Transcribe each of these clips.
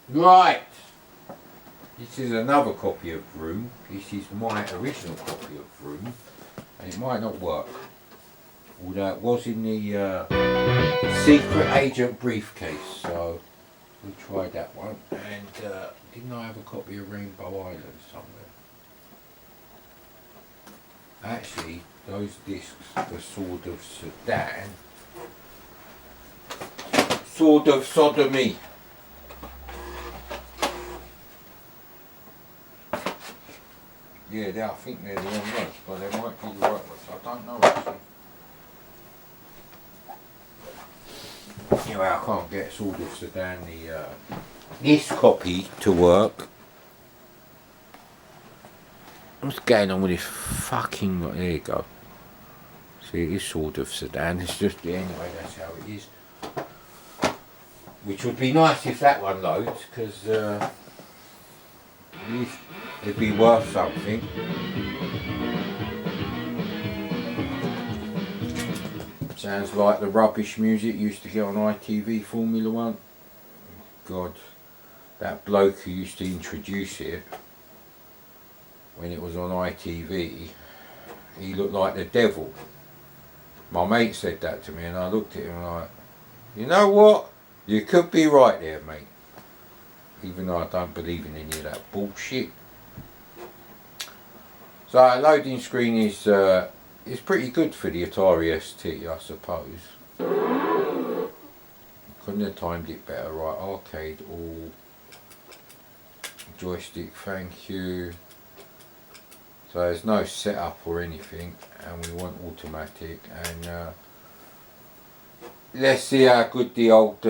Right, this is another copy of Vroom. This is my original copy of Vroom, and it might not work. Although it was in the secret agent briefcase, so we tried that one. And didn't I have a copy of Rainbow Island somewhere? Actually, those discs, the Sword of Sudan, Sword of Sodomy. Yeah, I think they're the wrong ones, but they might be the right ones. I don't know actually. Anyway, I can't get Sword of Sudan, this copy to work. What's going on with this fucking... There you go. See, it is Sword of Sudan. It's just... Anyway, that's how it is. Which would be nice if that one loads, because at least it'd be worth something. Sounds like the rubbish music used to get on ITV Formula 1. God, that bloke who used to introduce it when it was on ITV, he looked like the devil. My mate said that to me and I looked at him like, you know what? You could be right there, mate. Even though I don't believe in any of that bullshit. So our loading screen is pretty good for the Atari ST, I suppose. Couldn't have timed it better. Right, arcade, all. Joystick, thank you. So there's no setup or anything, and we want automatic. And let's see how good the old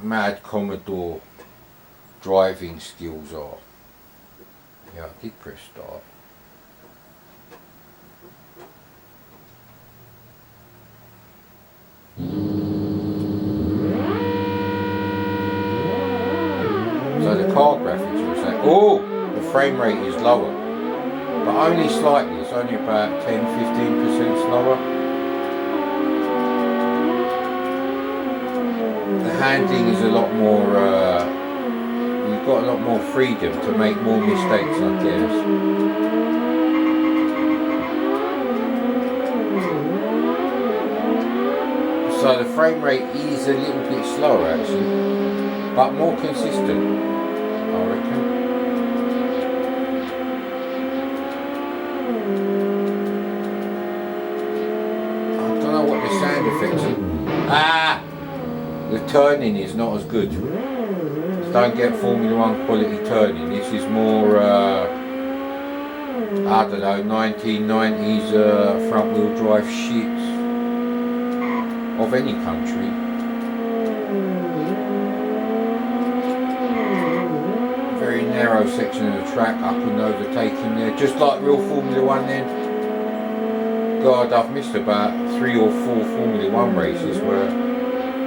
Mad Commodore driving skills are. Yeah, I did press start. So the car graphics will say, oh, the frame rate is lower. But only slightly, it's only about 10-15% slower. The handling is a lot more, you've got a lot more freedom to make more mistakes, I guess. So the frame rate is a little bit slower actually, but more consistent, I reckon. I don't know what the sound effects are. The turning is not as good. Just don't get Formula 1 quality turning. This is more, I don't know, 1990s front wheel drive shit of any country. Very narrow section of the track, I couldn't overtake him there. Just like real Formula 1 then. God, I've missed about 3 or 4 Formula 1 races where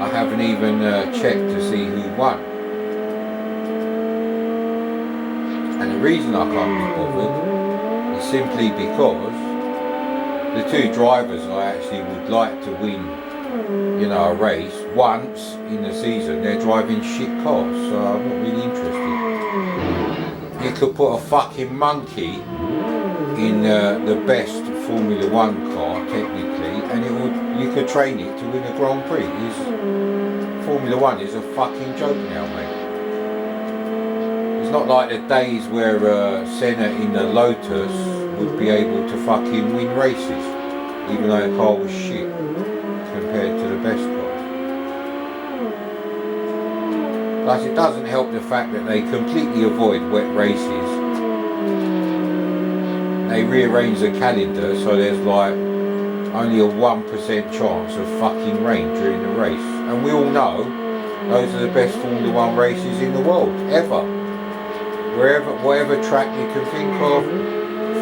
I haven't even checked to see who won. And the reason I can't be bothered is simply because the 2 drivers I actually would like to win, you know, a race once in the season, they're driving shit cars, so I'm not really interested. You could put a fucking monkey in the best Formula 1 car, technically, and you could train it to win a Grand Prix. Formula 1 is a fucking joke now, mate. It's not like the days where Senna in the Lotus would be able to fucking win races, even though the car was shit compared to the best cars. Plus, it doesn't help the fact that they completely avoid wet races. They rearrange the calendar so there's like only a 1% chance of fucking rain during the race. And we all know those are the best Formula 1 races in the world, ever. Whatever track you can think of,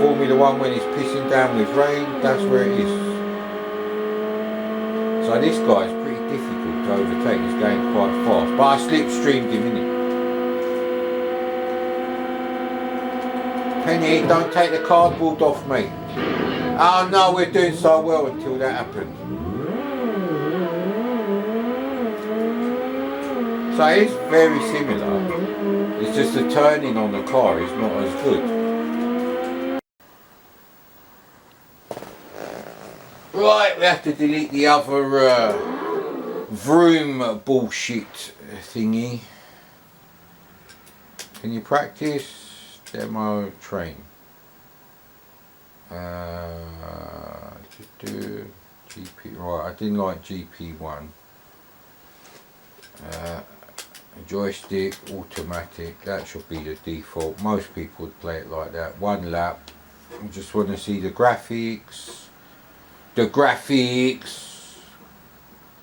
Formula 1 when it's pissing down with rain, that's where it is. So this guy's pretty difficult to overtake, he's going quite fast. But I slipstreamed him, innit? Penny, don't take the cardboard off, mate. Oh no, we're doing so well until that happened. So it's very similar It's just the turning on the car is not as good. Right, we have to delete the other Vroom bullshit thingy. Can you practice? Demo train. GP, right, I didn't like GP1. Joystick, automatic, that should be the default. Most people would play it like that. One lap. I just want to see the graphics. The graphics!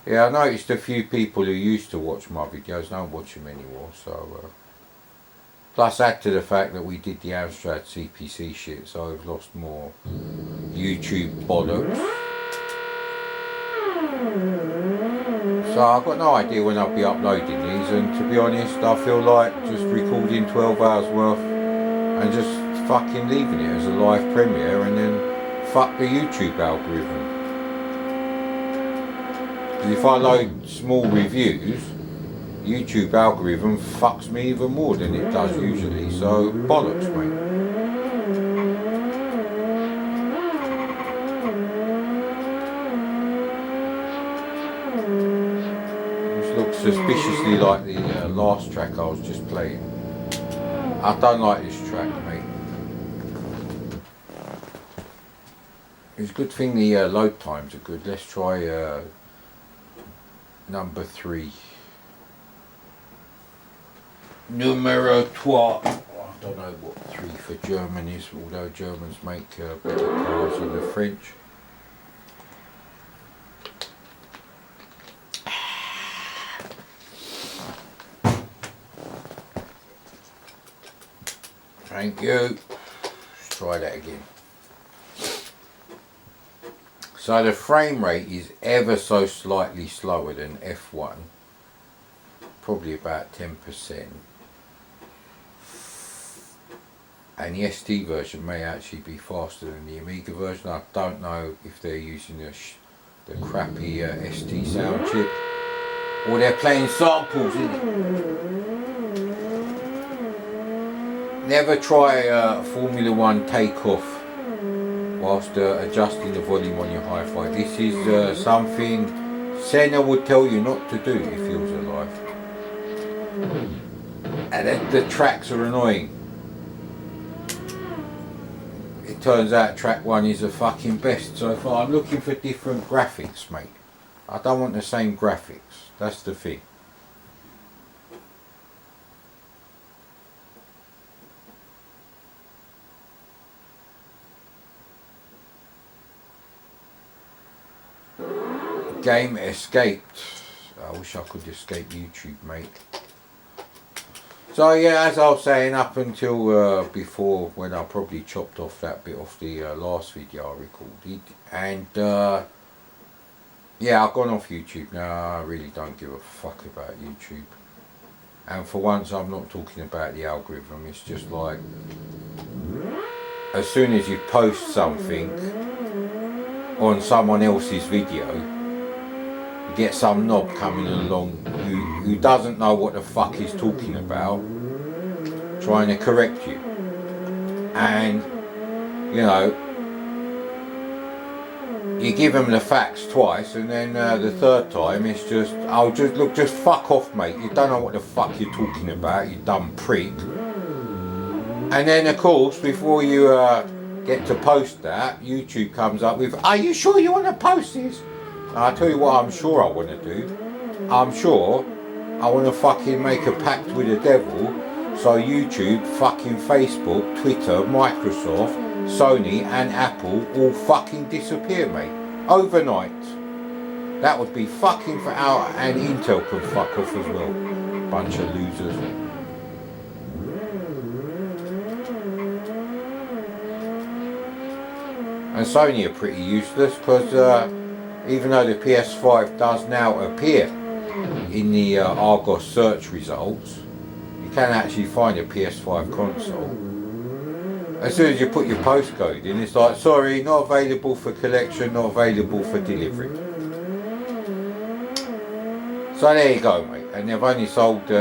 Yeah, I noticed a few people who used to watch my videos don't watch them anymore, so... plus add to the fact that we did the Amstrad CPC shit, so I've lost more YouTube bollocks. So I've got no idea when I'll be uploading these, and to be honest I feel like just recording 12 hours worth and just fucking leaving it as a live premiere and then fuck the YouTube algorithm. Because if I load small reviews, YouTube algorithm fucks me even more than it does usually, so bollocks, mate. This looks suspiciously like the last track I was just playing. I don't like this track, mate. It's a good thing the load times are good. Let's try number 3. Numero 3. I don't know what 3 for German is, although Germans make better cars than the French. Thank you. Let's try that again. So the frame rate is ever so slightly slower than F1. Probably about 10%. And the ST version may actually be faster than the Amiga version. I don't know if they're using the crappy ST sound chip or they're playing samples in it. Never try Formula 1 takeoff whilst adjusting the volume on your hi-fi. This is something Senna would tell you not to do if he was alive. And the tracks are annoying. It turns out track 1 is the fucking best so far. I'm looking for different graphics, mate. I don't want the same graphics. That's the thing. Game escaped. I wish I could escape YouTube, mate. So yeah, as I was saying, up until before, when I probably chopped off that bit off the last video I recorded, and yeah, I've gone off YouTube now. I really don't give a fuck about YouTube, and for once I'm not talking about the algorithm. It's just like, as soon as you post something on someone else's video, you get some knob coming along who doesn't know what the fuck he's talking about, trying to correct you. And, you know, you give them the facts twice, and then the third time it's just, oh, just fuck off, mate. You don't know what the fuck you're talking about, you dumb prick. And then, of course, before you get to post that, YouTube comes up with, are you sure you want to post this? I'll tell you what I'm sure I want to do. I'm sure I want to fucking make a pact with the devil, so YouTube, fucking Facebook, Twitter, Microsoft, Sony and Apple all fucking disappear, mate. Overnight. That would be fucking for our, and Intel can fuck off as well. Bunch of losers. And Sony are pretty useless because even though the PS5 does now appear in the Argos search results, you can actually find a PS5 console. As soon as you put your postcode in, it's like, sorry, not available for collection, not available for delivery. So there you go, mate. And they've only sold 20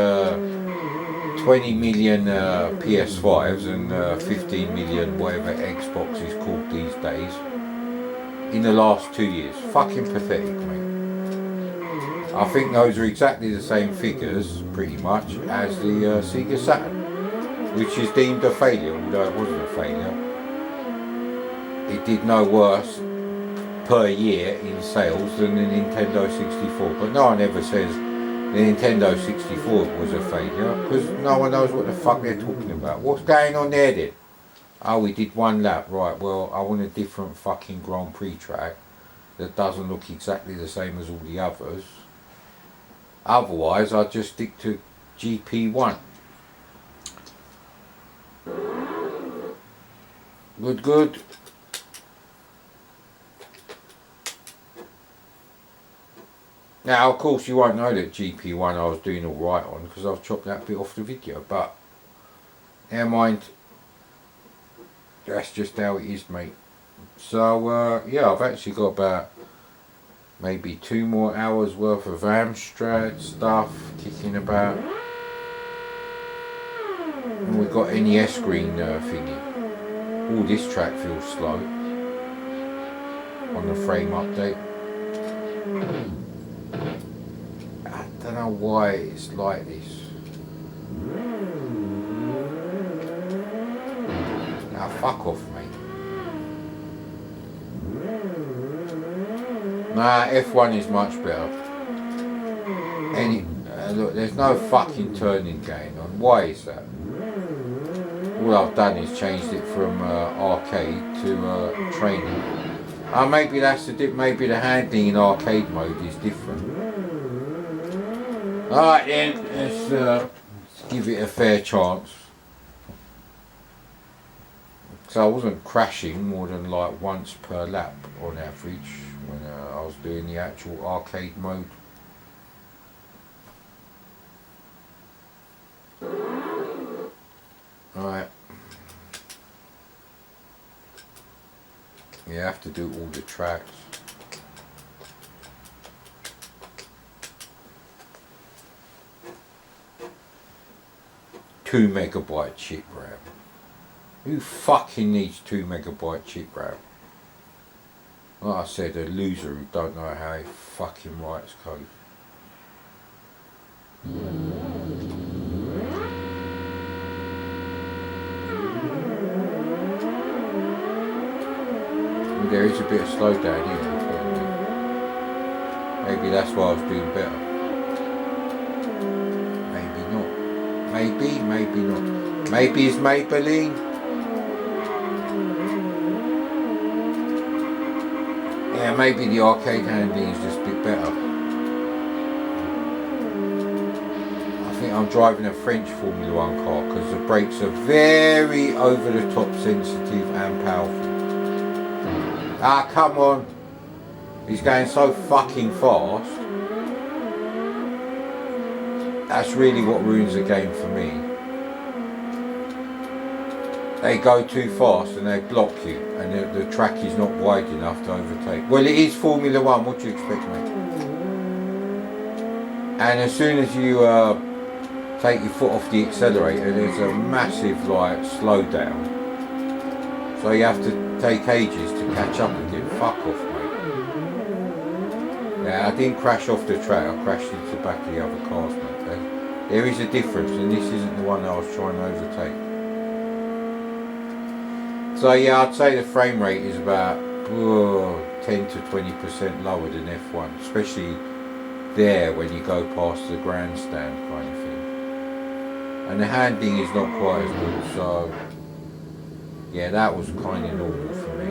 20 million PS5s and 15 million whatever Xbox is called these days in the last 2 years. Fucking pathetic, mate. I think those are exactly the same figures, pretty much, as the Sega Saturn, which is deemed a failure, although it wasn't a failure. It did no worse per year in sales than the Nintendo 64, but no one ever says the Nintendo 64 was a failure, because no one knows what the fuck they're talking about. What's going on there then? Oh, we did one lap, right, well, I want a different fucking Grand Prix track that doesn't look exactly the same as all the others. Otherwise, I'd just stick to GP1. Good. Now, of course, you won't know that GP1 I was doing alright on because I've chopped that bit off the video, but never mind. That's just how it is, mate. So, yeah, I've actually got about maybe 2 more hours worth of Amstrad stuff kicking about. And we've got NES green thingy. Oh, this track feels slow on the frame update. I don't know why it's like this. Now fuck off, mate. Nah, F1 is much better. Look, there's no fucking turning going on. Why is that? All I've done is changed it from arcade to training. Maybe that's maybe the handling in arcade mode is different. Alright then, let's give it a fair chance. So I wasn't crashing more than like once per lap on average when I was doing the actual arcade mode. Alright. You have to do all the tracks. Two megabyte chip RAM. Who fucking needs 2 megabyte chip RAM? Like I said, a loser who don't know how he fucking writes code. Well, there is a bit of slowdown here. Maybe that's why I was doing better. Maybe not. Maybe not. Maybe it's Maybelline. Yeah, maybe the arcade handling is just a bit better. I think I'm driving a French Formula 1 car because the brakes are very over the top sensitive and powerful. Ah, come on. He's going so fucking fast. That's really what ruins the game for me. They go too fast and they block you, and the track is not wide enough to overtake. Well, it is Formula 1, what do you expect, mate? And as soon as you take your foot off the accelerator, there's a massive like slowdown. So you have to take ages to catch up again. Fuck off, mate. Yeah, I didn't crash off the track, I crashed into the back of the other cars, mate. There is a difference, and this isn't the one I was trying to overtake. So yeah, I'd say the frame rate is about 10 to 20% lower than F1, especially there when you go past the grandstand kind of thing. And the handling is not quite as good, so yeah, that was kind of normal for me.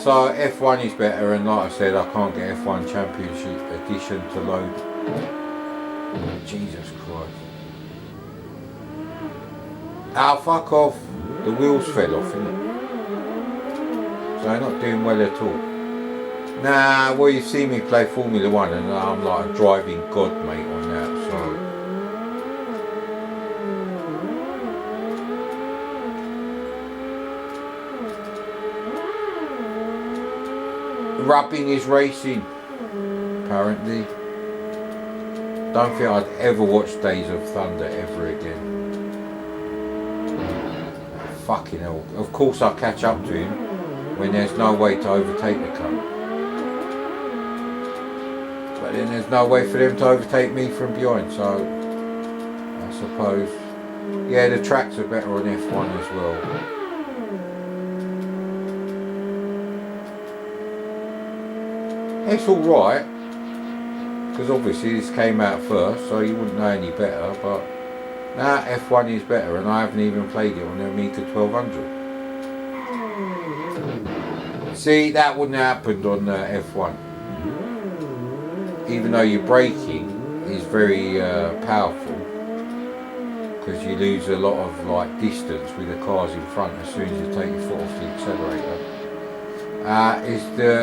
So F1 is better, and like I said, I can't get F1 Championship Edition to load. Jesus Christ. Oh, fuck off. The wheels fell off, innit? So they're not doing well at all. Nah, well, you see me play Formula 1 and I'm like a driving god, mate, on that, so. Rubbing is racing, apparently. don't think I'd ever watch Days of Thunder ever again. Fucking hell. Of course I catch up to him when there's no way to overtake the cunt. But then there's no way for them to overtake me from behind, so I suppose, yeah, the tracks are better on F1 as well. It's alright, because obviously this came out first, so you wouldn't know any better, but now F1 is better, and I haven't even played it on the Amiga 1200. See, that wouldn't have happened on F1. Even though your braking is very powerful, because you lose a lot of like distance with the cars in front as soon as you take your foot off the accelerator.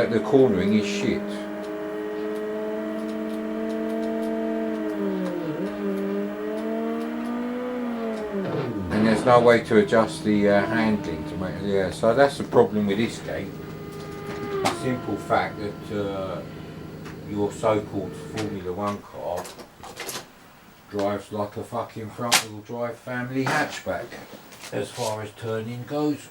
The cornering is shit. And there's no way to adjust the handling to make it, so that's the problem with this game. The simple fact that your so-called Formula 1 car drives like a fucking front-wheel drive family hatchback as far as turning goes.